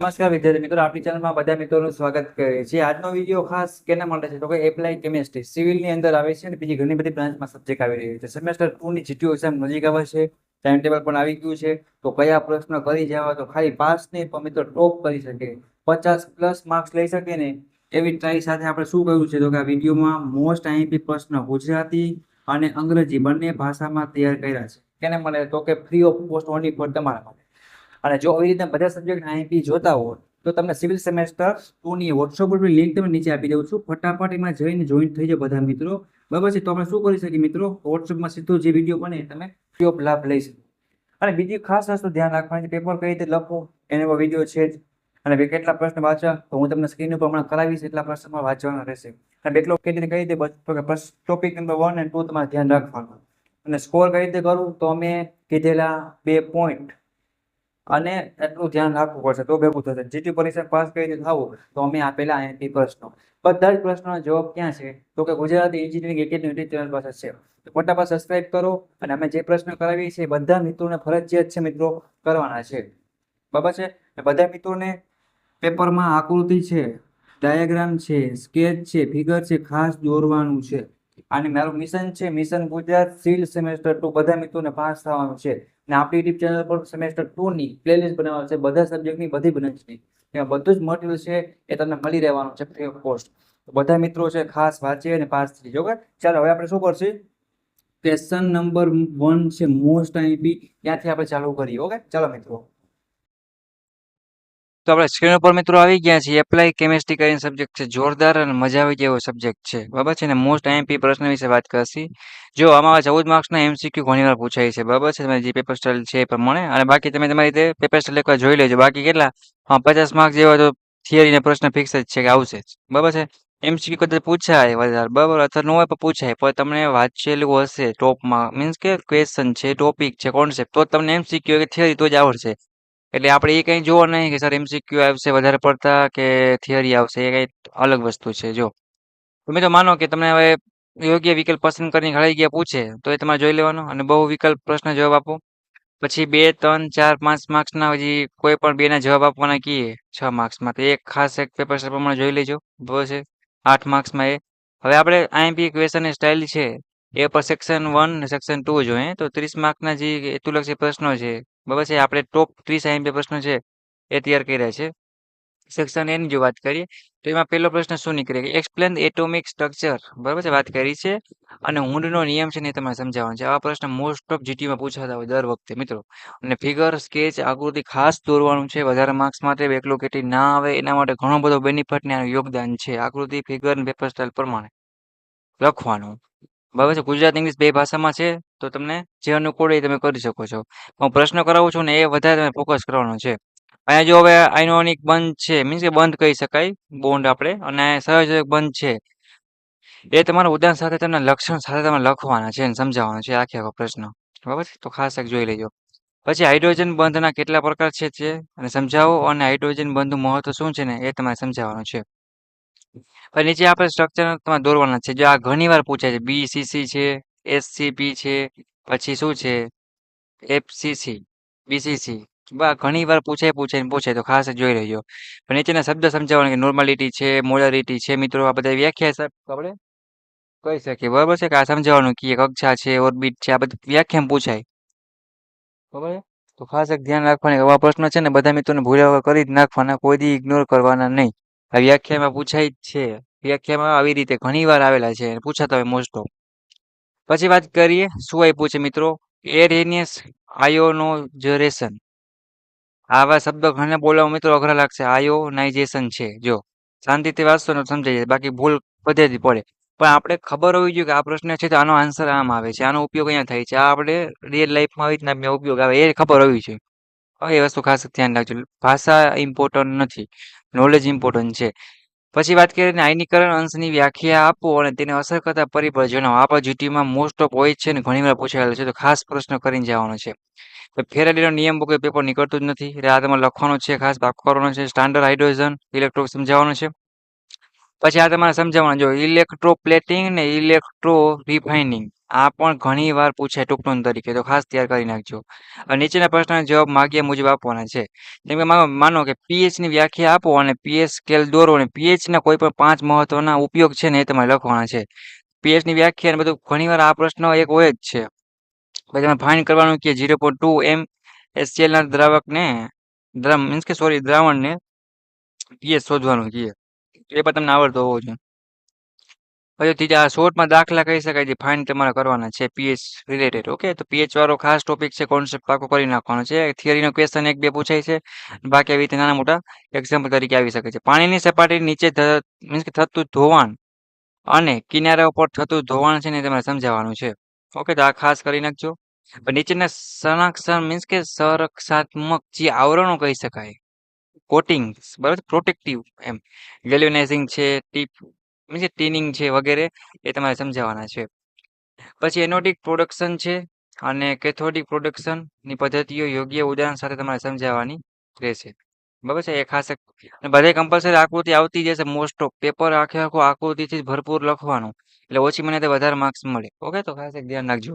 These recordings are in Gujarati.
નમસ્કાર વિદ્યાર્થી મિત્રો, આપણી ચેનલમાં બધા મિત્રોનું સ્વાગત કરીએ છીએ। આજનો વિડીયો ખાસ કેના માટે છે તો કે એપ્લાય કેમિસ્ટ્રી સિવિલની અંદર આવે છે અને બીજી ઘણી બધી બ્રાન્ચમાં સબ્જેક્ટ આવી રહી છે। સેમેસ્ટર 2 ની જીટીયુ એક્ઝામ નજીક આવે છે, ટાઈમ ટેબલ પણ આવી ગયું છે। તો કયા પ્રશ્ન કરી જવા તો ખાલી પાસ નહીં પણ મિત્રો ટોપ કરી શકે, 50+ માર્ક્સ લઈ શકે ને એવી ટ્રાય સાથે આપણે શું કર્યું છે તો કે આ વિડીયોમાં મોસ્ટ આઈએમપી પ્રશ્ન ગુજરાતી અને અંગ્રેજી બંને ભાષામાં તૈયાર કર્યા છે। કેને મળે તો કે free of cost only for તમારા માટે। અને જો આવી રીતના બધા સબ્જેક્ટ આઈએમપી જોતા હો તો તમને સિવિલ સેમેસ્ટર 2 ની વોટ્સઅપ ઉપર લિંક તમે નીચે આપી દઉં છું, ફટાફટ એમાં જઈને જોઈન થઈ જાઓ બધા મિત્રો, બરાબર છે। તો આપણે શું કરી શકીએ મિત્રો, વોટ્સઅપમાં સીધો જે વિડીયો બને તમે ફ્રી ઓફ લાભ લઈ શકો। અને બીજી ખાસ વસ્તુ ધ્યાન રાખવાની છે, પેપર કઈ રીતે લખવું એનો વિડીયો છે જ। અને કેટલા પ્રશ્ન વાંચવા તો હું તમને સ્ક્રીન ઉપર હમણાં કરાવીશ, એટલા પ્રશ્નમાં વાંચવાના રહેશે। અને બેકલોગ કઈ રીતે બચતો કે ટોપિક નંબર 1 અને 2 તમારે ધ્યાન રાખવાનું। અને સ્કોર કઈ રીતે કરવું તો અમે કીધેલા 2 પોઈન્ટ અને એટલું ધ્યાન રાખવું પડશે તો ભેગું થશે। જીટી પરીક્ષા પાસ કઈ રીતે થવું તો અમે આપેલા આઈએમપી પ્રશ્નો, બધા જ પ્રશ્નોના જવાબ ક્યાં છે તો કે ગુજરાતી એન્જિનિયરિંગ એકેડમી ચેનલ પાસે છે। તો ફટાફટ સબસ્ક્રાઇબ કરો અને અમે જે પ્રશ્ન કરાવીએ છીએ બધા મિત્રોને ફરજિયાત છે મિત્રો કરવાના છે, બરાબર છે। બધા મિત્રોને પેપરમાં આકૃતિ છે, ડાયાગ્રામ છે, સ્કેચ છે, ફિગર છે, ખાસ દોરવાનું છે। અને મારું મિશન છે મિશન ગુજરાત સિવિલ સેમેસ્ટર 2 બધા મિત્રોને પાસ થવાનું છે। અને આપણી યુટ્યુબ ચેનલ પર સેમેસ્ટર 2 ની પ્લેલિસ્ટ બનાવવા છે, બધા સબ્જેક્ટની બધી બ્રાન્ચની, એમાં બધું જ મટીરિયલ છે એ તમને મળી રહેવાનું છે ફ્રી ઓફ કોસ્ટ। બધા મિત્રો છે ખાસ વાંચે અને પાસ થઈ જાય। ઓકે, ચાલો હવે આપણે શું કરશે, ક્વેશ્ચન નંબર 1 છે મોસ્ટ આઈએમપી, ત્યાંથી આપણે ચાલુ કરીએ। ઓકે ચાલો મિત્રો, તો આપણે સ્ક્રીન ઉપર મિત્રો આવી ગયા છીએ। એપ્લાય કેમિસ્ટ્રી કરીને સબ્જેક્ટ છે, જોરદાર અને મજા આવી જાય એવો સબ્જેક્ટ છે, બરાબર છે ને। મોસ્ટ આઈએમપી પ્રશ્ન વિશે વાત કરશી। જો આમાં 14 માર્ક્સના એમસીક્યુ ઘણીવાર પૂછાય છે, બરાબર છે, તમે જે પેપર સ્ટાઇલ છે એ પ્રમાણે। અને બાકી તમે તમારી રીતે પેપર સ્ટાઇલ એકવાર જોઈ લેજો, બાકી કેટલા 50 માર્ક્સ જેવા તો થિયરીના પ્રશ્ન ફિક્સ જ છે કે આવશે જ, બરાબર છે। એમસીક્યુ કદાચ પૂછાય વધારે, બરાબર, અથવા ન હોય પણ પૂછાય, પણ તમને વાંચેલું હશે ટોપમાં, મીન્સ કે ક્વેશ્ચન છે, ટોપિક છે, કોન્સેપ્ટ, તો તમને એમસીક્યુ કે થિયરી તો જ આવડશે। એટલે આપણે એ કઈ જોવા નહીં કે સર એમસીક્યુ આવશે વધારે પડતા કે થિયરી આવશે, એ કઈ અલગ વસ્તુ છે। જો તમે તો માનો કે તમને હવે યોગ્ય વિકલ્પ પસંદ કરીને ઘડાઈ ગયા પૂછે તો એ તમારે જોઈ લેવાનો અને બહુ વિકલ્પ પ્રશ્ન જવાબ આપો। પછી 2, 3, 4, 5 માર્ક્સના હજી કોઈ પણ બેના જવાબ આપવાના કીએ 6 માર્ક્સમાં, તો એક ખાસ એક પેપર પ્રમાણે જોઈ લેજો, બરાબર છે। 8 માર્ક્સમાં એ હવે આપણે આઈએમપી ક્વેશ્ચનની સ્ટાઇલ છે એ પર સેક્શન 1 અને સેક્શન 2 જોઈએ તો 30 માર્કના જે હેતુલક્ષી પ્રશ્નો છે, બરાબર છે, આપણે ટોપ 30 આઈએમપી પ્રશ્નો છે એ તૈયાર કર્યા છે। સેક્શન એની જો વાત કરીએ તો એમાં પહેલો પ્રશ્ન શું નીકળે કે એક્સપ્લેન એટોમિક સ્ટ્રક્ચર, બરાબર છે, વાત કરી છે। અને હુન્ડનો નિયમ છે ને એ તમારે સમજાવવાનો છે। આવા પ્રશ્ન મોસ્ટ ઓફ જીટીમાં પૂછાતા હોય દર વખતે મિત્રો। અને ફિગર, સ્કેચ, આકૃતિ ખાસ દોરવાનું છે, વધારે માર્ક્સ માટે બેકલોકેટી ના આવે એના માટે ઘણો બધો બેનિફિટ ને યોગદાન છે। આકૃતિ, ફિગર અને પેપર સ્ટાઇલ પ્રમાણે લખવાનું, બરાબર છે। ગુજરાત ઇંગ્લિશ બે ભાષામાં છે તો તમને જે અનુકૂળ એ તમે કરી શકો છો। હું પ્રશ્ન કરાવું છું ને એ વધારે તમે ફોકસ કરવાનો છે। અહીંયા જો હવે આયોનિક બંધ છે, મીન્સ કે બંધ કહી શકાય બોન્ડ આપણે, અને સહસંયોજક બંધ છે એ તમારા ઉદાહરણ સાથે તમને લક્ષણ સાથે તમે લખવાના છે અને સમજાવવાનો છે આખે આખો પ્રશ્ન, બરાબર છે। તો ખાસ એક જોઈ લેજો। પછી હાઇડ્રોજન બંધના કેટલા પ્રકાર છે અને સમજાવો, અને હાઇડ્રોજન બંધનું મહત્વ શું છે ને એ તમારે સમજાવવાનું છે। પછી નીચે આપણે સ્ટ્રક્ચર તમારે દોરવાના છે, જો આ ઘણી વાર પૂછાય છે, બીસીસી છે, એસસીપી છે, પછી શું છે એફસીસી, બીસીસી, ઘણી વાર પૂછાય તો ખાસ જોઈ લેજો। પણ નીચેના શબ્દ સમજાવવાના કે નોર્માલિટી છે, મોલારિટી છે મિત્રો, આ બધા વ્યાખ્યા આપણે કહી શકીએ, બરાબર છે, કે આ સમજાવવાનું કે કક્ષા છે, ઓર્બિટ છે, આ બધી વ્યાખ્યા પૂછાય, બરાબર છે। તો ખાસ એક ધ્યાન રાખવાની, આવા પ્રશ્ન છે ને બધા મિત્રોને ભૂલ્યા વગર કરી જ નાખવાના, કોઈ દી ઇગ્નોર કરવાના નહીં। આ વ્યાખ્યામાં પૂછાય જ છે, વ્યાખ્યામાં આવી રીતે ઘણી વાર આવેલા છે, પૂછાતા હોય મોસ્ટ ઓફ। પછી વાત કરીએ શું આપ્યું છે મિત્રો, એરેનિયસ આયોનોઝરેશન, આવા શબ્દો ઘણા બોલવા મિત્રો અઘરા લાગશે, આયોનાઇઝેશન છે, જો શાંતિથી વાંચશો ને સમજાઈ જાય, બાકી ભૂલ બધેથી પડે। પણ આપણે ખબર હોવી જોઈએ કે આ પ્રશ્ન છે તો આનો આન્સર આમ આવે છે, આનો ઉપયોગ અહીંયા થાય છે, આ આપણે રિયલ લાઈફમાં આવી રીતના ઉપયોગ આવે એ ખબર હોવી જોઈએ। હવે એ વસ્તુ ખાસ ધ્યાન રાખજો, ભાષા ઇમ્પોર્ટન્ટ નથી, નોલેજ ઇમ્પોર્ટન્ટ છે। પછી વાત કરીએ આયનીકરણ અંશની વ્યાખ્યા આપો અને તેને અસર કરતા પરિબળ જણાવો। આપણા જીટીમાં મોસ્ટ ઓફ હોય છે ને ઘણી વાર પૂછાયેલો છે, તો ખાસ પ્રશ્ન કરીને જવાનો છે। ફેરાડેનો નિયમ વગર પેપર નીકળતું જ નથી, એટલે આ તમારે લખવાનું છે, ખાસ ભાગ કરવાનો છે। સ્ટાન્ડર્ડ હાઇડ્રોજન ઇલેક્ટ્રોન સમજાવવાનો છે। પછી આ તમારે સમજાવવાનું જો ઇલેક્ટ્રોપ્લેટિંગ ને ઇલેક્ટ્રો રિફાઇનિંગ આ પણ ઘણી વાર પૂછાય ટૂંક તરીકે તો ખાસ તૈયાર કરી નાખજો. અને નીચેના પ્રશ્નના જવાબ માગ્યા મુજબ આપવાના છે. જેમ કે માનો કે પીએચ ની વ્યાખ્યા આપો અને પીએચ સ્કેલ દોરો અને પીએચ ના કોઈ પણ 5 મહત્વના ઉપયોગ છે ને એ તમારે લખવાના છે. પીએચ ની વ્યાખ્યા ને બધું ઘણીવાર આ પ્રશ્ન એક હોય જ છે. પછી તમે ફાઇન્ડ કરવાનું કે 0.2 MSCl ના દ્રાવણને પીએચ શોધવાનું છે. એ પણ તમને આવડતો હોવો જોઈએ. પછી ત્રીજા શોર્ટમાં દાખલા કહી શકાય જે ફાઇન્ડ તમારે કરવાના છે પીએચ રિલેટેડ. ઓકે, તો પીએચ વાળો ખાસ ટોપિક છે, કોન્સેપ્ટ પાકો કરી નાખવાનો છે. થિયરીનો ક્વેશ્ચન એક બે પૂછાય છે, બાકી આવી રીતે નાના મોટા એક્ઝામ્પલ તરીકે આવી શકે છે. પાણીની સપાટી નીચે મીન્સ કે થતું ધોવાણ અને કિનારા ઉપર થતું ધોવાણ છે ને એ તમારે સમજાવવાનું છે. ઓકે, તો આ ખાસ કરી નાખજો. પણ નીચેના સંરક્ષણ મીન્સ કે સંરક્ષાત્મક જે આવરણો કહી શકાય, કોટિંગ્સ, બરાબર, પ્રોટેક્ટિવ એમ, ગેલ્વેનાઇઝિંગ છે, મીન્સ કે ટીનિંગ છે વગેરે એ તમારે સમજાવવાના છે. પછી એનોડિક પ્રોડક્શન છે અને કેથોડિક પ્રોડક્શન ની પદ્ધતિઓ યોગ્ય ઉદાહરણ સાથે તમારે સમજાવવાની રહેશે. બરાબર છે, એ ખાસ બધે કમ્પલસરી આકૃતિ આવતી જશે. મોસ્ટ ઓફ પેપર આખું આકૃતિથી ભરપૂર લખવાનું, એટલે ઓછી મને વધારે માર્ક્સ મળે. ઓકે, તો ખાસ એક ધ્યાન રાખજો.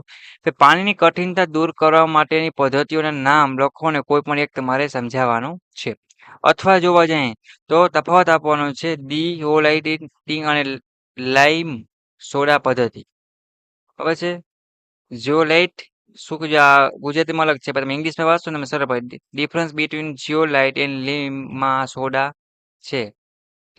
પાણીની કઠિનતા દૂર કરવા માટેની પદ્ધતિઓના નામ લખો ને કોઈ પણ એક તમારે સમજાવવાનું છે. અથવા જોવા જાય તો તફાવત આપવાનો છે ડીઓલાઇટિંગ અને લાઇમ સોડા પદ્ધતિ. ખબર છે? જીઓલાઇટ શું કે ગુજરાતીમાં અલગ છે, પણ તમે ઇંગ્લિશમાં વાંચશો ને સરળ પડે. ડિફરન્સ બિટવીન જીઓલાઇટ એન્ડ લીમમાં સોડા છે.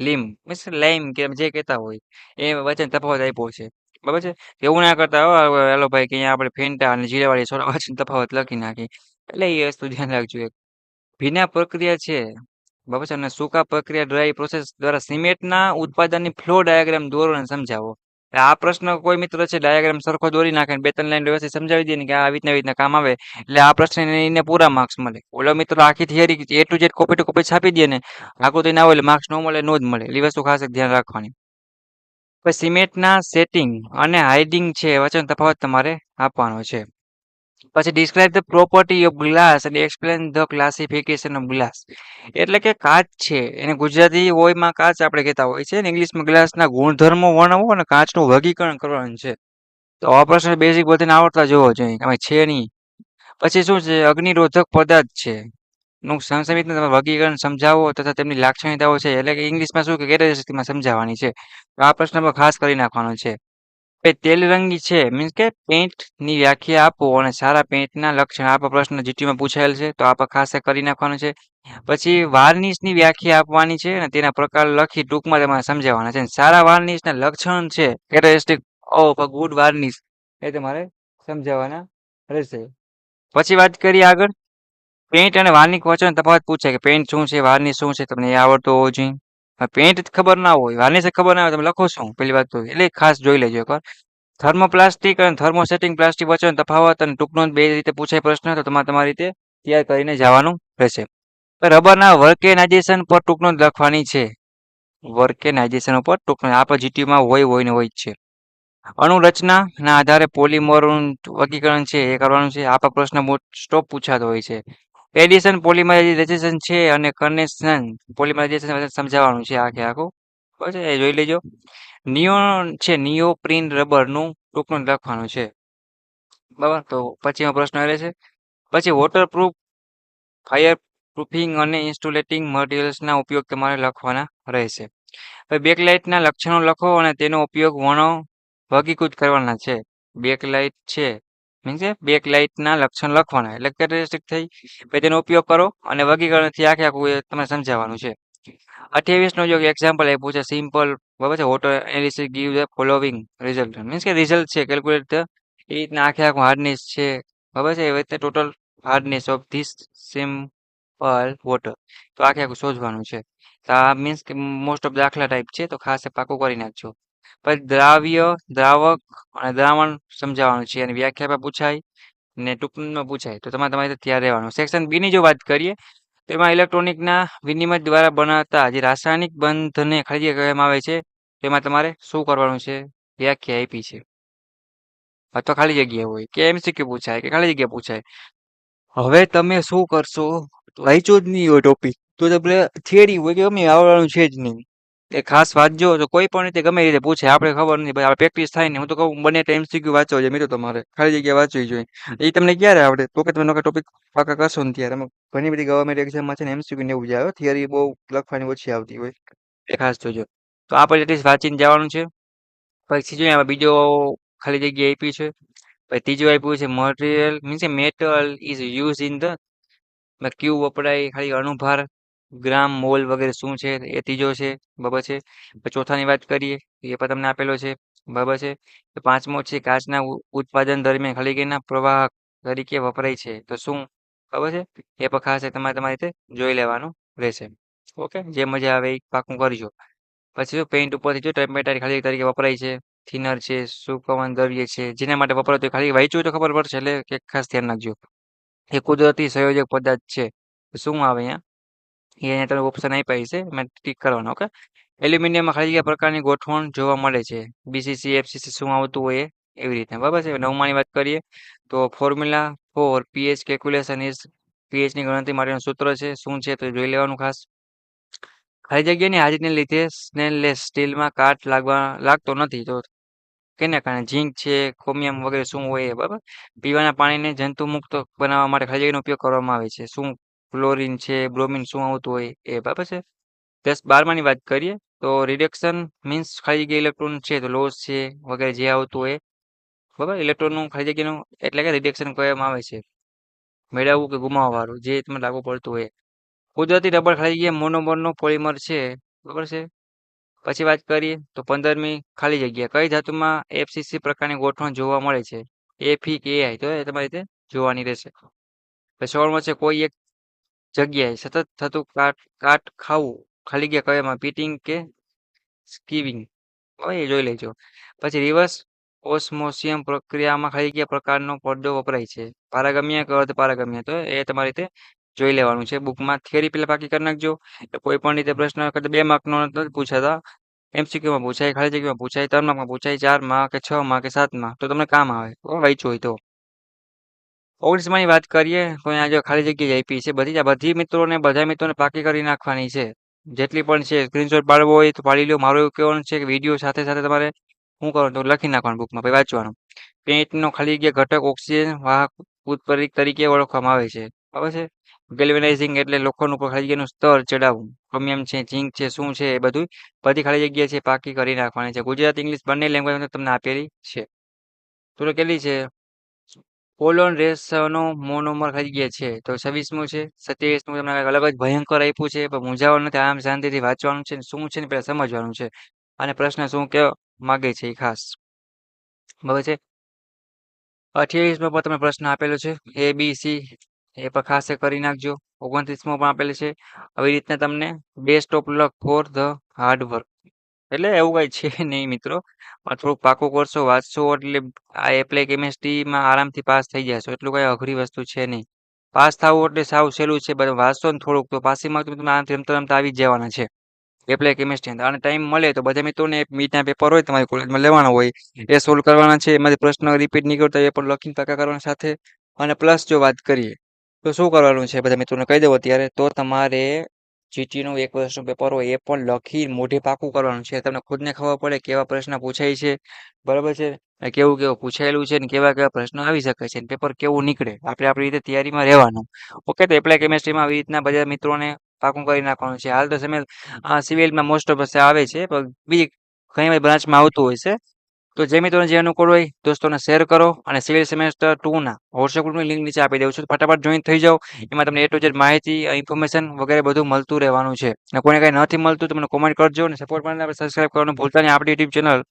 લીમ મીન્સ લાઈમ કે જે કહેતા હોય એ વચ્ચે તફાવત આપ્યો છે. બરાબર છે, એવું ના કરતા હો હેલો ભાઈ કે અહીંયા આપણે ફેન્ટા અને જીરાવાળી સોડા વચ્ચે તફાવત લખી નાખી. એટલે એ વસ્તુ ધ્યાન રાખજો. એક ભીના પ્રક્રિયા છે, બરાબર છે, અને સૂકા પ્રક્રિયા ડ્રાય પ્રોસેસ દ્વારા સિમેન્ટના ઉત્પાદનની ફ્લો ડાયાગ્રામ દોરો અને સમજાવો. આ પ્રશ્ન કોઈ મિત્ર છે ડાયાગ્રામ સરખો દોરી નાખે બે ત્રણ લાઈન વ્યવસ્થિત સમજાવી દે ને કે આ રીતના કામ આવે, એટલે આ પ્રશ્ન એને પૂરા માર્ક્સ મળે. ઓલો મિત્ર આખી theory A to Z copy to copy છાપી દે ને, આકૃતિ ના હોય એટલે માર્ક્સ ન મળે, નો જ મળે. એ વસ્તુ ખાસ ધ્યાન રાખવાની. પછી સિમેન્ટના સેટિંગ અને હાઇડિંગ છે વચ્ચેનો તફાવત તમારે આપવાનો છે. પછી describe the property of glass અને explain the classification of glass. એટલે કે કાચ છે એને ગુજરાતી હોયમાં કાચ આપણે કહેતા હોય છે, ઇંગ્લિશમાં ગ્લાસના ગુણધર્મો વર્ણવો અને કાચનું વર્ગીકરણ કરવાનું છે. તો આ પ્રશ્ન બેઝિક બધાને આવડતા જ હોવો જોઈએ, તમે છે નહીં. પછી શું છે, અગ્નિરોધક પદાર્થ છે નું સંક્ષિપ્ત વર્ગીકરણ સમજાવો તથા તેમની લાક્ષણિકતાઓ છે, એટલે કે ઇંગ્લિશમાં શું કે કેરેક્ટરિસ્ટિકમાં સમજાવવાની છે. તો આ પ્રશ્ન પર ખાસ કરી નાખવાનો છે. તેલ રંગી છે મીન્સ કે પેન્ટ ની વ્યાખ્યા આપો અને સારા પેન્ટના લક્ષણ. આ પ્રશ્ન જીટીમાં પૂછાયેલ છે, તો આ ખાસ કરી નાખવાનો છે. પછી વાર્નિશ ની વ્યાખ્યા આપવાની છે અને તેના પ્રકાર લખી ટૂંકમાં તમારે સમજાવવાના છે. સારા વાર્નિશ ના લક્ષણ છે characteristic of a good varnish એ તમારે સમજાવવાના રહેશે. પછી વાત કરીએ આગળ, પેન્ટ અને વાર્નિશ વચ્ચેનો તફાવત પૂછાય કે પેન્ટ શું છે, વાર્નિશ શું છે, તમને એ આવડતું હોવું જોઈએ. પેન્ટ ખબર ના હોય, વાર્નિશ ખબર ના હોય, તમે લખો શું પેલી વાત તો, એટલે ખાસ જોઈ લેજો એકવાર. થર્મોપ્લાસ્ટિક અને થર્મોસેટિંગ પ્લાસ્ટિક વચ્ચેનો તફાવત અને ટૂંકનો બે રીતે પૂછાય પ્રશ્ન, તો તમારી રીતે તૈયાર કરીને જવાનું રહેશે. રબરના વર્કેનાઇઝેશન પર ટૂંકનો લખવાની છે. વર્કેનાઇઝેશન ઉપર ટૂંકનો આ પર જીટીયુમાં હોય ને હોય જ છે. અણુરચના ના આધારે પોલિમરનું વર્ગીકરણ છે એ કરવાનું છે. આ પર પ્રશ્ન સ્ટોપ પૂછાતો હોય છે. એડિશન પોલિમરાઇઝેશન છે અને કન્ડેન્સેશન પોલિમરાઇઝેશન સમજાવવાનું છે આખે આખું. બસ એ જોઈ લેજો. નિયોપ્રીન રબરનું ટૂંકનું લખવાનું છે. બરાબર, તો પછીનો પ્રશ્ન રહે છે. પછી વોટરપ્રૂફ, ફાયર પ્રૂફિંગ અને ઇન્સ્યુલેટિંગ મટીરિયલ્સના ઉપયોગ તમારે લખવાના રહેશે. બેકલાઇટના લક્ષણો લખો અને તેનો ઉપયોગ વર્ગીકૃત કરવાના છે. બેકલાઇટ છે મીન્સ કે બેકલાઇટના લક્ષણ લખવાના, એટલે કેરેક્ટરિસ્ટિક થઈ. પછી તેનો ઉપયોગ કરો અને વર્ગીકરણથી આખે આખું તમારે સમજાવવાનું છે. 28 નો જો એક્ઝામ્પલ આપ્યું છે સિમ્પલ, બરાબર છે. Water analysis give the following result means કે રિઝલ્ટ છે કેલ્ક્યુલેટ ધ, એ રીતના આખે આખું હાર્ડનેસ છે, બરાબર છે. એ રીતે total hardness of this simple water, તો આખે આખું શોધવાનું છે. તો આ મીન્સ કે મોસ્ટ ઓફ દાખલા ટાઈપ છે, તો ખાસ પાકું કરી નાખજો. પછી દ્રાવ્ય, દ્રાવક અને દ્રાવણ સમજાવવાનું છે, અને વ્યાખ્યા પણ પૂછાય ને ટૂંકમાં પૂછાય, તો તમારે તૈયાર રહેવાનું. સેક્શન બી ની જો વાત કરીએ, તેમાં ઇલેક્ટ્રોનિકના વિનિમય દ્વારા બનાવતા જે રાસાયણિક બંધને ખરીદી કહેવામાં આવે છે, તેમાં તમારે શું કરવાનું છે, વ્યાખ્યા આપી છે. અથવા ખાલી જગ્યા હોય કે એમસીક્યુ પૂછાય કે ખાલી જગ્યા પૂછાય. હવે તમે શું કરશો, વાંચ્યો જ નહીં હોય ટોપિક તો તમને થિયરી હોય કે ગમે આવડવાનું છે જ નહીં, એ ખાસ વાંચજો તો કોઈ પણ રીતે ગમે એ રીતે પૂછે આપણે ખબર નથી ભાઈ આપણે પ્રેક્ટિસ થાય ને હું તો કહું બને તો એમસીક્યુ વાંચવો જોઈએ મિત્રો તમારે ખાલી જગ્યા વાંચવી જોઈએ એ તમને ક્યારે આવડે તો કે તમે ટોપિક પાકા કરશો ને ત્યારે ઘણી બધી ગવર્મેન્ટ એક્ઝામમાં છે ને એમસીક્યુ ને એવું જ આવે થિયરી બહુ લખવાની ઓછી આવતી હોય એ ખાસ જોજો તો આપણે એટલીસ્ટ વાંચીને જવાનું છે પછી જોઈએ આમાં બીજો ખાલી જગ્યા આપી છે પછી ત્રીજું આપ્યું છે material means metal is use in the ક્યુ વપરાય ખાલી અણુભાર ગ્રામ મોલ વગેરે શું છે એ ત્રીજો છે બરાબર છે પછી ચોથાની વાત કરીએ એ પણ તમને આપેલો છે બરાબર છે તો પાંચમો છે કાચના ઉત્પાદન દરમિયાન ખાલી જગ્યાના પ્રવાહ તરીકે વપરાય છે તો શું ખબર છે એ પણ ખાસ તમારે તમારી રીતે જોઈ લેવાનું રહેશે ઓકે જે મજા આવે એ પાકું કરજો પછી જો પેઇન્ટ ઉપરથી જો ટમેટા ખાલી તરીકે વપરાય છે થિનર છે સુકવન દ્રવ્ય છે જેના માટે વપરાતું હોય ખાલી વાંચ્યું તો ખબર પડશે એટલે કે ખાસ ધ્યાન રાખજો એ કુદરતી સંયોજક પદાર્થ છે તો શું આવે અહીંયા એ અહીંયા તમે ઓપ્શન આપ્યા છે મેં ટીક કરવાનો ઓકે એલ્યુમિનિયમમાં ખાલી જગ્યા પ્રકારની ગોઠવણ જોવા મળે છે બીસીસી એફસીસી શું આવતું હોય એવી રીતે બરાબર છે નવમાની વાત કરીએ તો formula for pH calculation is પીએચની ગણતરી માટેનું સૂત્ર છે શું છે તો જોઈ લેવાનું ખાસ ખાલી જગ્યાની હાજરીને લીધે સ્ટેનલેસ સ્ટીલમાં કાટ લાગતો નથી તો કેને કારણે ઝીંક છે ક્રોમિયમ વગેરે શું હોય એ બરાબર પીવાના પાણીને જંતુમુક્ત બનાવવા માટે ખાલી જગ્યાનો ઉપયોગ કરવામાં આવે છે શું ક્લોરીન છે બ્રોમિન શું આવતું હોય એ બરાબર છે 10-12માની વાત કરીએ તો રિડક્શન મીન્સ ખાલી જગ્યા ઇલેક્ટ્રોન છે તો લોસ છે વગેરે જે આવતું હોય બરાબર ઇલેક્ટ્રોનનું ખાલી જગ્યાનું એટલે કે રિડક્શન કહેવામાં આવે છે મેળવવું કે ગુમાવવાનું જે તમને લાગુ પડતું હોય કુદરતી રબર ખાલી જગ્યા મોનોમરનું પોલિમર છે બરાબર છે પછી વાત કરીએ તો 15મી ખાલી જગ્યા કઈ ધાતુમાં એફસીસી પ્રકારની ગોઠવણ જોવા મળે છે એફી કે આઈ તો એ તમારી રીતે જોવાની રહેશે પછી 16મો છે કોઈ એક જગ્યાએ સતત થતું કાટ ખાવું ખાલી જગ્યા કયામાં પીટિંગ કે સ્કીવિંગ એ જોઈ લેજો પછી રિવર્સ ઓસ્મોસિયમ પ્રક્રિયામાં ખાલી જગ્યા પ્રકારનો પડદો વપરાય છે પારગમ્ય કે અર્ધ પારગમ્ય તો એ તમારી રીતે જોઈ લેવાનું છે બુકમાં થિયરી પેલા બાકી કરી નાખજો કોઈ પણ રીતે પ્રશ્ન વખત 2 માર્કનો નથી પૂછાતા એમસીક્યુમાં પૂછાય ખાલી જગ્યામાં પૂછાય 3 માર્કમાં પૂછાય 4 માર્ક કે 6 માર્ક કે 7 માર્ક તો તમને કામ આવે વાંચ્યું હોય તો 19માની વાત કરીએ તો અહીંયા જો ખાલી જગ્યા આપી છે બધી મિત્રોને પાકી કરી નાખવાની છે જેટલી પણ છે સ્ક્રીનશોટ પાડવો હોય તો પાડી લો મારું એવું કહેવાનું છે કે વિડીયો સાથે સાથે તમારે શું કરવાનું તો લખી નાખવાનું બુકમાં પછી વાંચવાનું પેઇન્ટનો ખાલી જગ્યા ઘટક ઓક્સિજન વાહક ઉત્પ્રેરક તરીકે ઓળખવામાં આવે છે બરાબર છે ગેલ્વેનાઇઝિંગ એટલે લોખંડ ઉપર ખાલી જગ્યાનું સ્તર ચડાવવું ક્રોમિયમ છે ઝીંક છે શું છે એ બધી ખાલી જગ્યા છે પાકી કરી નાખવાની છે ગુજરાતી ઇંગ્લિશ બંને લેંગ્વેજ તમને આપેલી છે તો કેટલી છે પોલોન રેસનો મોનોમર ખાલી જગ્યા છે તો 26મું છે 27મું તમને કંઈક અલગ જ ભયંકર આપ્યું છે પણ મૂંઝાવાનું નથી આરામ શાંતિથી વાંચવાનું છે શું છે ને પહેલા સમજવાનું છે અને પ્રશ્ન શું કહેવા માગે છે એ ખાસ બરાબર છે 28માં પણ તમે પ્રશ્ન આપેલો છે એ બી સી એ પણ ખાસ કરી નાખજો 29માં પણ આપેલું છે આવી રીતના તમને best of luck for the hard work એટલે એવું કઈ છે નહીં મિત્રો પણ થોડુંક પાકું કરશો વાંચશો એટલે આ એપ્લાય કેમિસ્ટ્રીમાં આરામથી પાસ થઈ જશો એટલું કઈ અઘરી વસ્તુ છે નહીં પાસ થવું એટલે સાવ સહેલું છે બધા વાંચશો ને થોડુંક તો પાસીમાં તમે આરામથી રમતા રમતા આવી જ જવાના છે એપ્લાય કેમિસ્ટ્રી અને ટાઈમ મળે તો બધા મિત્રોને મીટના પેપર હોય તમારી કોલેજમાં લેવાના હોય એ સોલ્વ કરવાના છે એમાંથી પ્રશ્ન રિપીટ નહીં કરતા એ પણ લખીને પાકા કરવાના સાથે અને પ્લસ જો વાત કરીએ તો શું કરવાનું છે બધા મિત્રોને કહી દઉં અત્યારે તો તમારે જીટીનું 1 વર્ષનું પેપર હોય એ પણ લખી મોઢે પાકું કરવાનું છે તમને ખુદને ખબર પડે કેવા પ્રશ્ન પૂછાય છે બરાબર છે અને કેવું પૂછાયેલું છે ને કેવા પ્રશ્નો આવી શકે છે પેપર કેવું નીકળે આપણે આપણી રીતે તૈયારીમાં રહેવાનું ઓકે તો એપ્લાય કેમિસ્ટ્રીમાં આવી રીતના બધા મિત્રોને પાકું કરી નાખવાનું છે હાલ તો સમય સિવિલમાં મોસ્ટ ઓફ આવે છે પણ બીજી ઘણી બધી બ્રાન્ચમાં આવતું હોય છે તો જે મિત્રોને જે અનુકૂળ હોય દોસ્તોને શેર કરો અને સિવિલ સેમેસ્ટર 2ના વોટ્સએપ ગ્રુપની લિંક નીચે આપી દઉં છું ફટાફટ જોઈન થઈ જાઓ એમાં તમને A to Z માહિતી ઇન્ફોર્મેશન વગેરે બધું મળતું રહેવાનું છે અને કોઈને કંઈ નથી મળતું તો મને કોમેન્ટ કરજો અને સપોર્ટ માટે આપણે સબસ્ક્રાઇબ કરવાનું ભૂલતા નહીં આપણી YouTube channel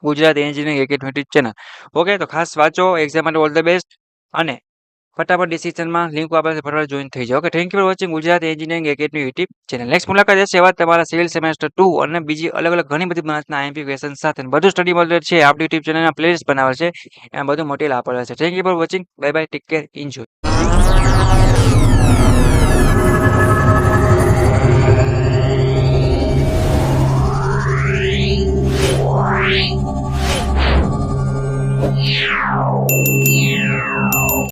Gujarat engineering academy YouTube channel okay તો ખાસ વાંચો એક્ઝામ માટે ઓલ ધ બેસ્ટ અને ફટાફટ ડિસિઝનમાં લિંક આપણે ફટાફટ જોઈન થઈ જાઓ okay thank you for watching Gujarat engineering academy YouTube channel next મુલાકાત હશે એવા તમારા સિવિલ સેમેસ્ટર 2 અને બીજી અલગ અલગ ઘણી બધી બ્રાન્ચના આઈએમપી ક્વેશ્ચન સાથે બધું સ્ટડી મટીરિયલ છે આપણી યુટ્યુબ ચેનલના પ્લેલિસ્ટ બનાવેલ છે એમાં બધું મટીરિયલ આપેલ છે thank you for watching bye bye take care enjoy